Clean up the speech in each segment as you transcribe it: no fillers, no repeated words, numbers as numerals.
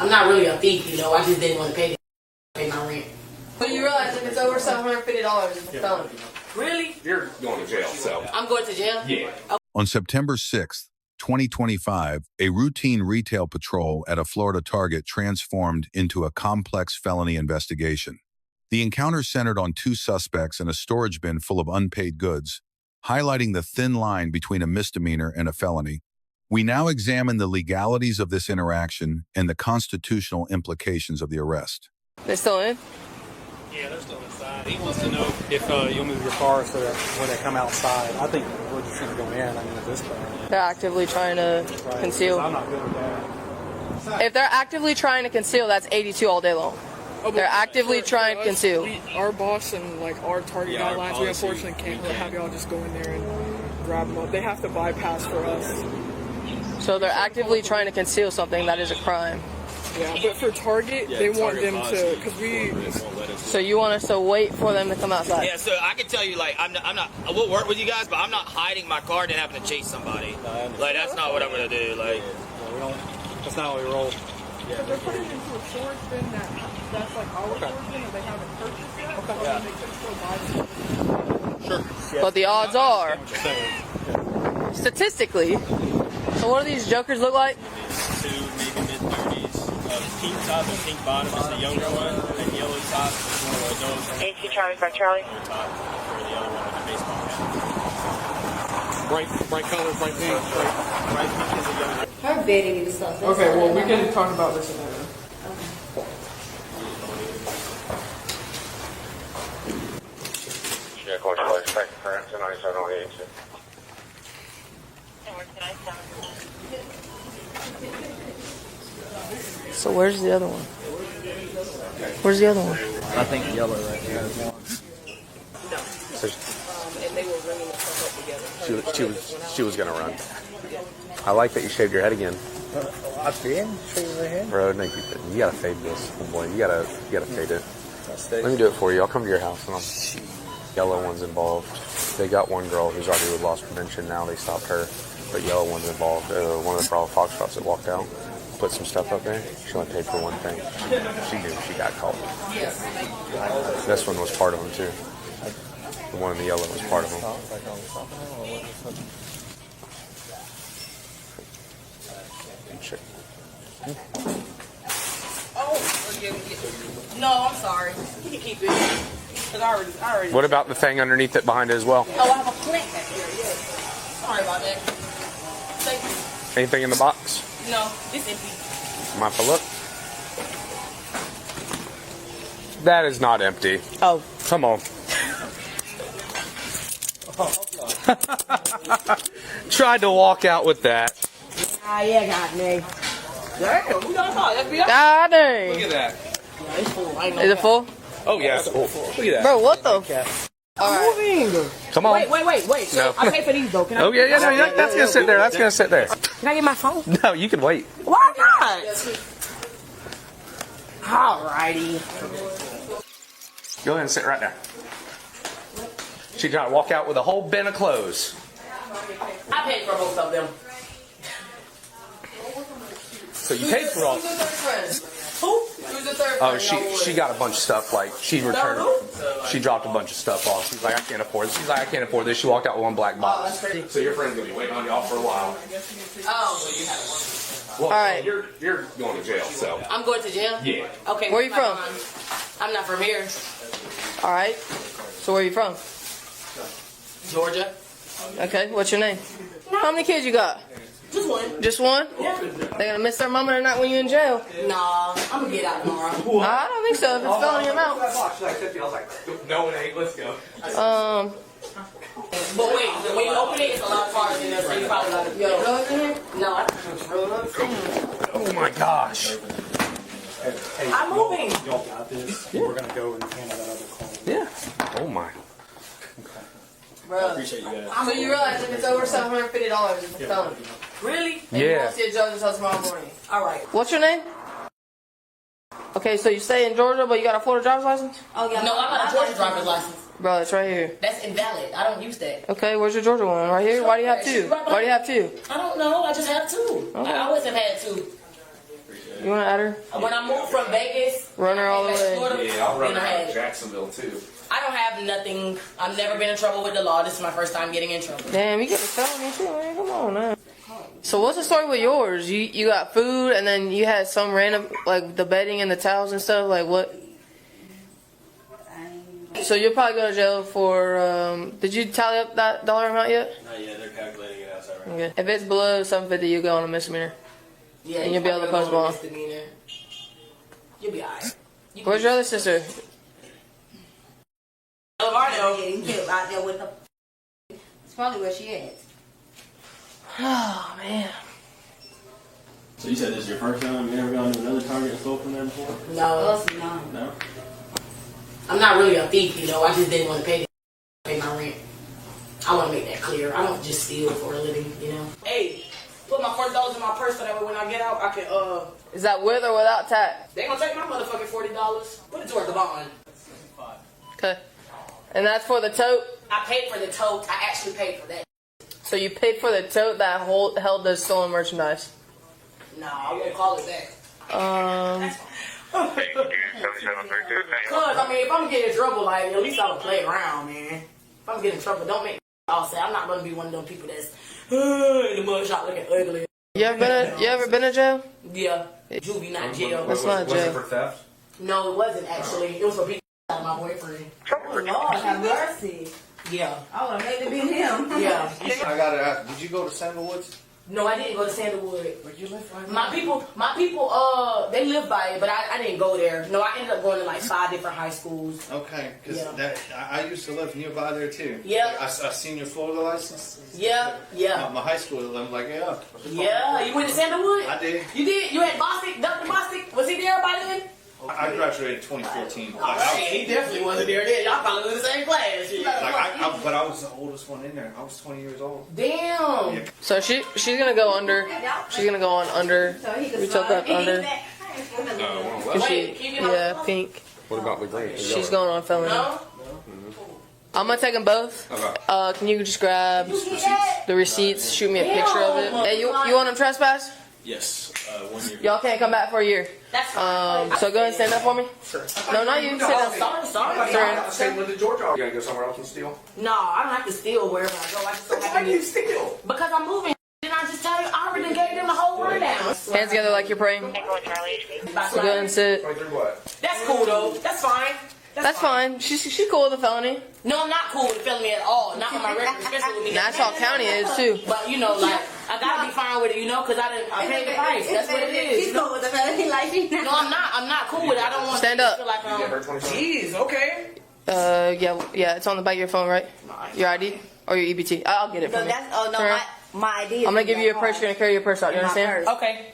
I'm not really a thief, you know. I just didn't want to pay my rent. But you realize if it's over $750, it's a felony. Really? You're going to jail, so. I'm going to jail? Yeah. Okay. On September 6th, 2025, a routine retail patrol at a Florida Target transformed into a complex felony investigation. The encounter centered on two suspects in a storage bin full of unpaid goods, highlighting the thin line between a misdemeanor and a felony. We now examine the legalities of this interaction and the constitutional implications of the arrest. They're still in? Yeah, they're still inside. He wants to know if you'll move your car so that when they come outside. I think we're just going to go in. I mean, at this point. They're actively trying to conceal. I'm not good with that. If they're actively trying to conceal, that's 82 all day long. They're actively trying to conceal. Our boss and like our target guidelines, we unfortunately can't have y'all just go in there and grab them up. They have to bypass for us. So they're actively trying to conceal something that is a crime. Yeah, but for Target, they want them to, because we. So you want us to wait for them to come outside? Yeah, so I can tell you, like, I'm not, I will work with you guys, but I'm not hiding my car and having to chase somebody. Like, that's not what I'm going to do. Like, we don't, that's not how we roll. Yeah, they're putting it into a storage bin that's like our storage bin that they haven't purchased yet. Okay. So they could still buy something. But the odds are, statistically, so what do these jokers look like? Two, maybe mid-30s. Pink top and pink bottom is the younger one, and yellow top is one of the adults. 82 Charlie by Charlie. Top for the other one with the baseball cap. Bright colors, bright pink. Bright pink is the younger. Her vetting and stuff. Okay, well, we can talk about this in a minute. Yeah, course, please. Thank you, Frank. 9708. So where's the other one? Where's the other one? I think yellow right here is one. And they were running the stuff up together. She was gonna run. I like that you shaved your head again. I've been shaving my head. Bro, no, you gotta fade this, boy. You gotta fade it. Let me do it for you. I'll come to your house and I'll. Yellow one's involved. They got one girl who's already with loss prevention. Now they stopped her, but yellow one's involved. One of the Bravo Foxtrots that walked out, put some stuff up there. She only paid for one thing. She knew she got caught. This one was part of them too. The one in the yellow was part of them. Check. Oh, no, I'm sorry. You can keep it. Cause I already. What about the thing underneath it behind it as well? Oh, I have a plant back here. Yeah. Sorry about that. Thank you. Anything in the box? No, it's empty. Mind if I look? That is not empty. Oh. Come on. Tried to walk out with that. Ah, yeah, got me. Damn, we got that. God dang. Look at that. Yeah, it's full. Is it full? Oh, yeah, it's full. Look at that. Bro, what the? Moving. Come on. Wait. No. I pay for these though. Can I? Oh, yeah, no, that's going to sit there. That's going to sit there. Can I get my phone? No, you can wait. Why not? Alrighty. Go ahead and sit right there. She tried to walk out with a whole bin of clothes. I paid for both of them. So you paid for all. Who's the third friend? Who? Who's the third Oh, friend? she got a bunch of stuff. Like she returned. She dropped a bunch of stuff off. She's like, I can't afford this. She's like, I can't afford this. She walked out with one black box. That's crazy. So your friend's gonna be waiting on y'all for a while. Oh, Well, all right. You're going to jail. So I'm going to jail? yeah. Okay. Where are you from? I'm not from here. All right. So where are you from? Georgia. Okay. What's your name? How many kids you got? Just one. Just one? Yeah. They gonna miss their mama tonight when you in jail? Nah, I'm gonna get out tomorrow. I don't think so. If it's felony amount. No, it ain't. Let's go. But wait, when you open it, it's a lot of cars in there, so you probably gotta go. In here? No, I don't. Oh my gosh. I'm moving. Y'all got this. We're going to go and handle that other call. Yeah. Oh my. Bro. Appreciate you guys. So you realize if it's over $750, it's a felony. Really? And you Yeah. won't see a judge until tomorrow morning. All right. What's your name? Okay, so you stay in Georgia, but you got a Florida driver's license? Oh yeah. No, I'm not a Georgia driver's license. Bro, it's right here. That's invalid. I don't use that. Okay, where's your Georgia one? Right here? Why do you have two? Why do you have two? I don't know. I just have two. Okay. I always have had two. You want to add her? When I moved from Vegas, Run her all the way. Yeah, I'll run then I around had- Jacksonville too. I don't have nothing. I've never been in trouble with the law. This is my first time getting in trouble. Damn, you get a felony too, man. Come on, man. So what's the story with yours? You got food and then you had some random, like the bedding and the towels and stuff. Like what? So you'll probably go to jail for. Did you tally up that dollar amount yet? Not yet. They're calculating it outside right now. Okay. If it's below 750, you go on a misdemeanor. Yeah, And you'll be able to post bond. misdemeanor. You'll be alright. Where's your other sister? Getting killed out there with her. It's probably where she at. Oh man. So you said this is your first time? You never gone to another Target and stole from there before? No, No? I'm not really a thief, you know. I just didn't want to pay my rent. I want to make that clear. I don't just steal for a living, you know. Hey, put my $40 in my purse so that way when I get out, I can Is that with or without tax? They gonna take my motherfucking $40. Put it towards the bond. Okay. And that's for the tote? I paid for the tote. I actually paid for that. So you paid for the tote that held the stolen merchandise? No, I won't call it that. Cause I mean, if I'm getting in trouble, like at least I'll play around, man. If I'm getting in trouble, don't make I'll say I'm not gonna be one of them people that's in the mud shop looking ugly. You ever been to jail? Yeah, juvie, not jail. That's not Was it jail. for theft? No, it wasn't actually. It was for beating out my boyfriend. Oh, Lord, have mercy. Yeah, I would have made it be him. yeah. I gotta ask, did you go to Sandalwoods? No, I didn't go to Sandalwood. Where you live right My people, they live by it, but I didn't go there. No, I ended up going to like 5 different high schools. Okay, because Yeah. I used to live nearby there too. Yeah. I seen your Florida license. Yeah, yeah. My high school, I'm like, yeah. Yeah, you went to Sandalwood? I did. You did? You had Bostic, Dr. Bostic? Was he there by then? I graduated in 2014. Oh, shit, he definitely wasn't there then. Y'all probably was in the same class. Shit. But I was the oldest one in there. I was 20 years old. Damn. Yeah. So she's gonna go under. She's gonna go on under. We took up under. Wait, can you get my Yeah, phone? pink. What about the green? She's going on felony. No? I'm gonna take them both. Can you just grab the receipts? Shoot me a picture of it. Hey, you want them trespass? Yes. 1 year. Y'all can't come back for a year. That's fine. So go ahead and stand up for me. Sure. No, not you. Sit down. Sorry. Same with the Georgia. You gotta go somewhere else and steal? No, I don't have to steal wherever I go. I just don't have to steal? Because I'm moving. Didn't I just tell you? I already gave them the whole rundown. Hands together like you're praying. So go ahead and sit. That's cool though. That's fine. That's fine. She's cool with the felony. No, I'm not cool with the felony at all. Not on my record, especially with me. Nassau County is too. But you know, like I gotta be fine with it, you know, because I paid the price. That's what it is. She's cool with the felony like she No, I'm not. I'm not cool with it. I don't want Stand to up. feel like jeez, okay. Yeah, it's on the back of your phone, right? Your ID or your EBT? I'll get it No, from you. that's Turn around. my idea. I'm gonna give you a purse. You're gonna carry your purse out. You understand? Okay.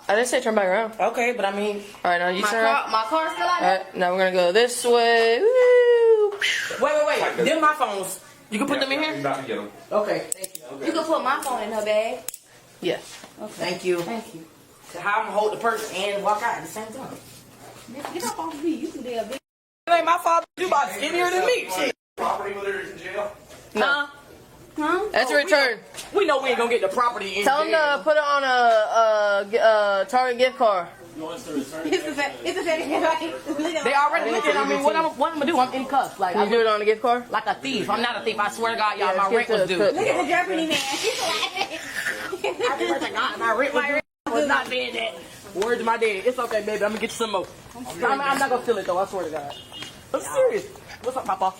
I didn't say turn back around. Okay, but I mean, All right, now you turn around. My car's still out All there. right, now we're gonna go this way. Woo. wait. Them my phones. You can put them in You're here. about to get them. Okay. Thank you. You can put my phone in her bag. Yeah. Okay. Thank you. Thank you. So how I'm gonna hold the purse and walk out at the same time? Get up off me. You too damn big. It ain't my fault. You about skinnier than me. Shit. Property whether it's in jail? No. Huh? That's a return. We know we ain't gonna get the property in Tell them jail. to put it on a Target gift card. It's a fact. They already looking at me. What I'm gonna do? I'm in cuffs. Like Can you do it on a gift card? like a thief. I'm not a thief. I swear to God, y'all, my Yeah, rent was due. Look at the Jeopardy man. She's laughing. I swear to God, my rent was due. I was not saying that. Word to my daddy. It's okay, baby. I'm gonna get you some more. I'm not gonna steal it though. I swear to God. I'm serious. What's up, Papa?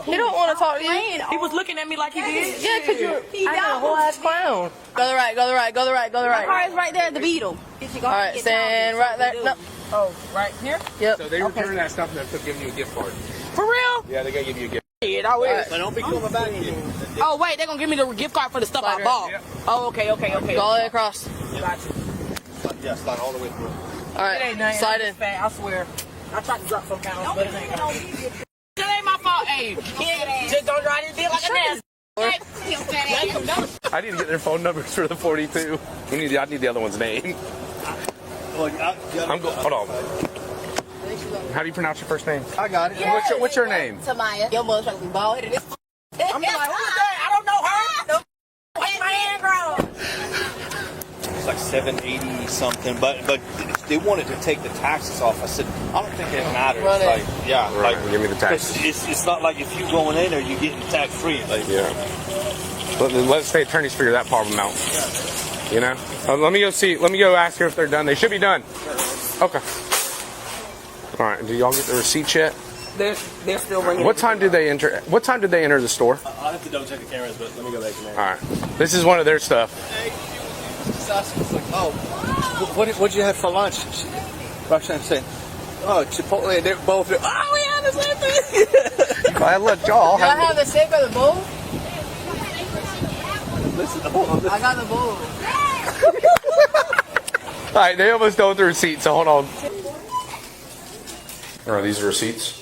He don't want to talk to you. He was looking at me like he did. Yeah, because you're a whole ass clown. Go the right, go the right, go the right, go the My car right. is right there at the Beetle. All right, stand right there. No. Oh, right here? Yep. So they return that stuff and they're giving you a gift card. For real? Yeah, they gotta give you a gift. Shit, I wish. But don't be coming back again. Oh, wait, they're gonna give me the gift card for the stuff I bought. Yep. Oh, okay. Go all the way across. Got you. Yeah, slide all the way through. All It ain't right, nothing. slide I'm in. just fat, I swear. I tried to drop some pounds, but it ain't. It ain't my fault. Hey, just don't try to deal like a nasty. I need to get their phone numbers for the 42. I need the other one's name. Hold on. How do you pronounce your first name? I got it. What's your name? Tamaya. Your motherfucker be bald headed. I'm like, who's that? I don't know her. What's my hand grown? It's like $780 something, but they wanted to take the taxes off. I said, I don't think that matters. Run it. Like, yeah, Right, like give me the taxes. It's not like if you going in there, you getting tax free. Like, Yeah. Let state attorneys figure that problem out. You know? Let me go see. Let me go ask her if they're done. They should be done. Okay. All right. Do y'all get the receipts yet? They're still ringing. What time did they enter? What time did they enter the store? I'll have to double check the cameras, but let me go back in there. All right. This is one of their stuff. Like, oh, what'd you have for lunch? Roxanne said, oh, Chipotle. They're both. Oh, we had the same thing. I let y'all Do I have the safe by the bowl? Listen, hold on. I got the bowl. All right. They almost done with the receipts, so hold on. Are these receipts?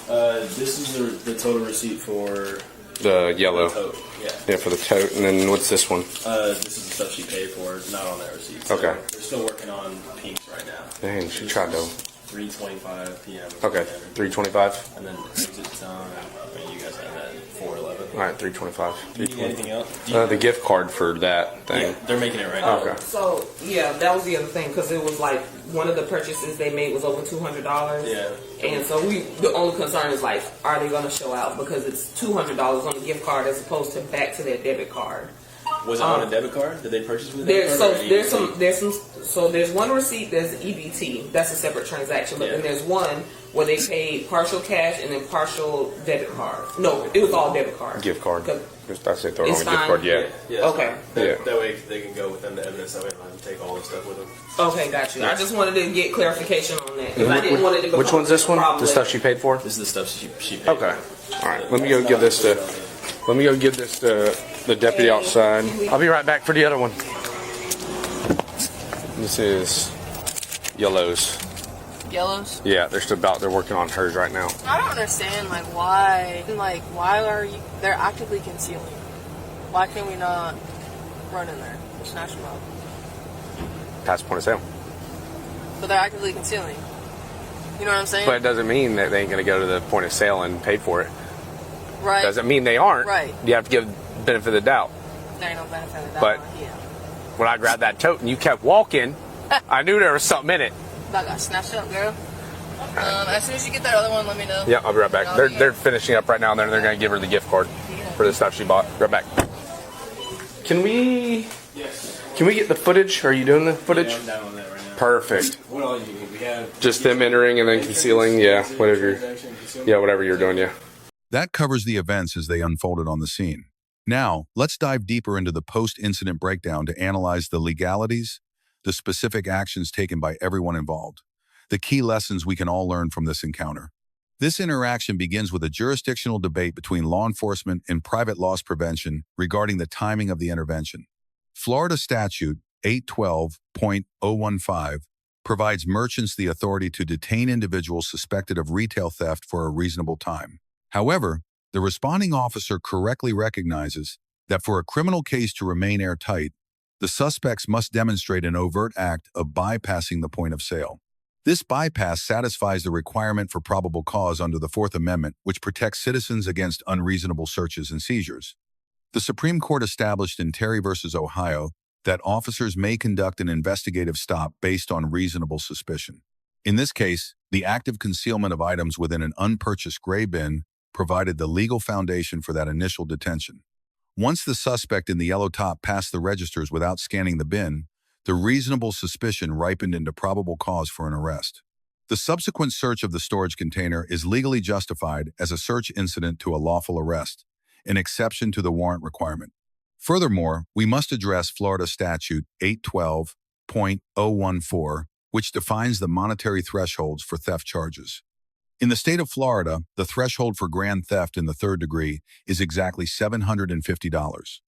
This is the total receipt for The yellow. the tote. Yeah. Yeah, for the tote. And then what's this one? This is the stuff she paid for, not on that receipt. So Okay. They're still working on pinks right now. Dang, she tried to. 3:25 p.m. Okay. 325. And then exit time. I mean, you guys have that 4:11. All right. 325. Do you need anything else? The gift card for that thing. Yeah, they're making it right now. Okay. So yeah, that was the other thing because it was like one of the purchases they made was over $200. Yeah. And so the only concern is like, are they going to show out because it's $200 on the gift card as opposed to back to their debit card? Was it on a debit card? Did they purchase with a debit card? There's one receipt. There's EBT. That's a separate transaction. But then there's one where they paid partial cash and then partial debit card. No, it was all debit card. Gift card. I say throw it It's on a gift fine. card. Yeah. Okay. That way they can go within the evidence. That way they don't have to take all the stuff with them. Okay, got you. I just wanted to get clarification on that because I didn't want it to go. Which one's this one? The stuff she paid for? This is the stuff she paid Okay. All right. Let me go give this to. Let me go give this to the deputy outside. I'll be right back for the other one. This is yellows. Yellows? Yeah, they're working on hers right now. I don't understand, why are you, they're actively concealing. Why can we not run in there and snatch them up? Past point of sale. But they're actively concealing. You know what I'm saying? But it doesn't mean that they ain't going to go to the point of sale and pay for it. Right. Doesn't mean they aren't. Right. You have to give benefit of the doubt. There ain't no benefit of that. But when I grabbed that tote and you kept walking, I knew there was something in it. I got snatched up, girl. As soon as you get that other one, let me know. Yeah, I'll be right back. They're finishing up right now, and then they're going to give her the gift card for the stuff she bought. Right back. Can we get the footage? Are you doing the footage? Yeah, I'm down on that right now. Perfect. What all you need? We have Just them entering and then concealing. Yeah, whatever you're doing. Yeah. That covers the events as they unfolded on the scene. Now, let's dive deeper into the post-incident breakdown to analyze the legalities, the specific actions taken by everyone involved, the key lessons we can all learn from this encounter. This interaction begins with a jurisdictional debate between law enforcement and private loss prevention regarding the timing of the intervention. Florida Statute 812.015 provides merchants the authority to detain individuals suspected of retail theft for a reasonable time. However, the responding officer correctly recognizes that for a criminal case to remain airtight, the suspects must demonstrate an overt act of bypassing the point of sale. This bypass satisfies the requirement for probable cause under the Fourth Amendment, which protects citizens against unreasonable searches and seizures. The Supreme Court established in Terry v. Ohio that officers may conduct an investigative stop based on reasonable suspicion. In this case, the active concealment of items within an unpurchased gray bin provided the legal foundation for that initial detention. Once the suspect in the yellow top passed the registers without scanning the bin, the reasonable suspicion ripened into probable cause for an arrest. The subsequent search of the storage container is legally justified as a search incident to a lawful arrest, an exception to the warrant requirement. Furthermore, we must address Florida Statute 812.014, which defines the monetary thresholds for theft charges. In the state of Florida, the threshold for grand theft in the third degree is exactly $750.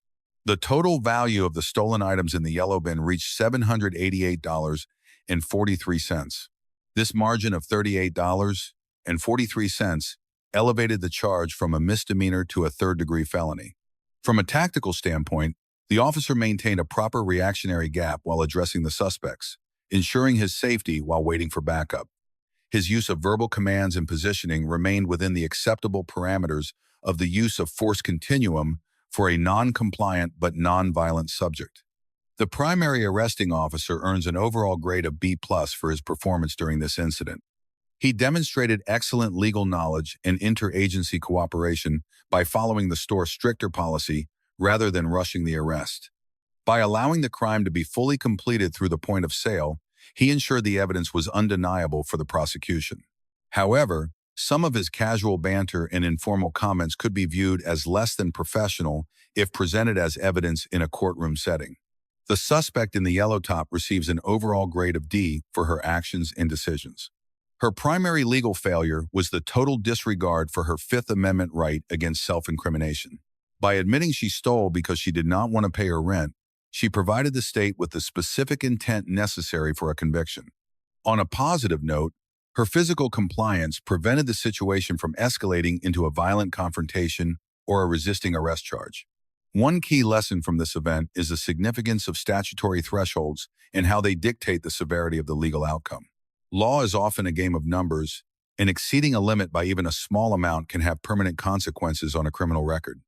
The total value of the stolen items in the yellow bin reached $788.43. This margin of $38.43 elevated the charge from a misdemeanor to a third-degree felony. From a tactical standpoint, the officer maintained a proper reactionary gap while addressing the suspects, ensuring his safety while waiting for backup. His use of verbal commands and positioning remained within the acceptable parameters of the use of force continuum for a non-compliant but non-violent subject. The primary arresting officer earns an overall grade of B+ for his performance during this incident. He demonstrated excellent legal knowledge and interagency cooperation by following the store's stricter policy rather than rushing the arrest. By allowing the crime to be fully completed through the point of sale, he ensured the evidence was undeniable for the prosecution. However, some of his casual banter and informal comments could be viewed as less than professional if presented as evidence in a courtroom setting. The suspect in the yellow top receives an overall grade of D for her actions and decisions. Her primary legal failure was the total disregard for her Fifth Amendment right against self-incrimination. By admitting she stole because she did not want to pay her rent, she provided the state with the specific intent necessary for a conviction. On a positive note, her physical compliance prevented the situation from escalating into a violent confrontation or a resisting arrest charge. One key lesson from this event is the significance of statutory thresholds and how they dictate the severity of the legal outcome. Law is often a game of numbers, and exceeding a limit by even a small amount can have permanent consequences on a criminal record.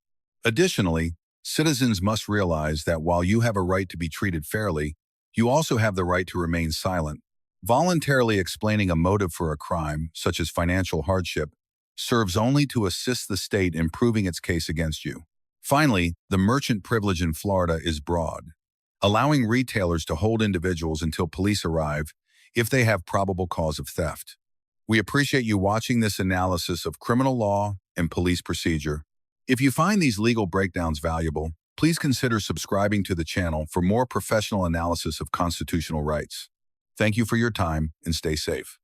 Additionally, citizens must realize that while you have a right to be treated fairly, you also have the right to remain silent. Voluntarily explaining a motive for a crime, such as financial hardship, serves only to assist the state in proving its case against you. Finally, the merchant privilege in Florida is broad, allowing retailers to hold individuals until police arrive if they have probable cause of theft. We appreciate you watching this analysis of criminal law and police procedure. If you find these legal breakdowns valuable, please consider subscribing to the channel for more professional analysis of constitutional rights. Thank you for your time and stay safe.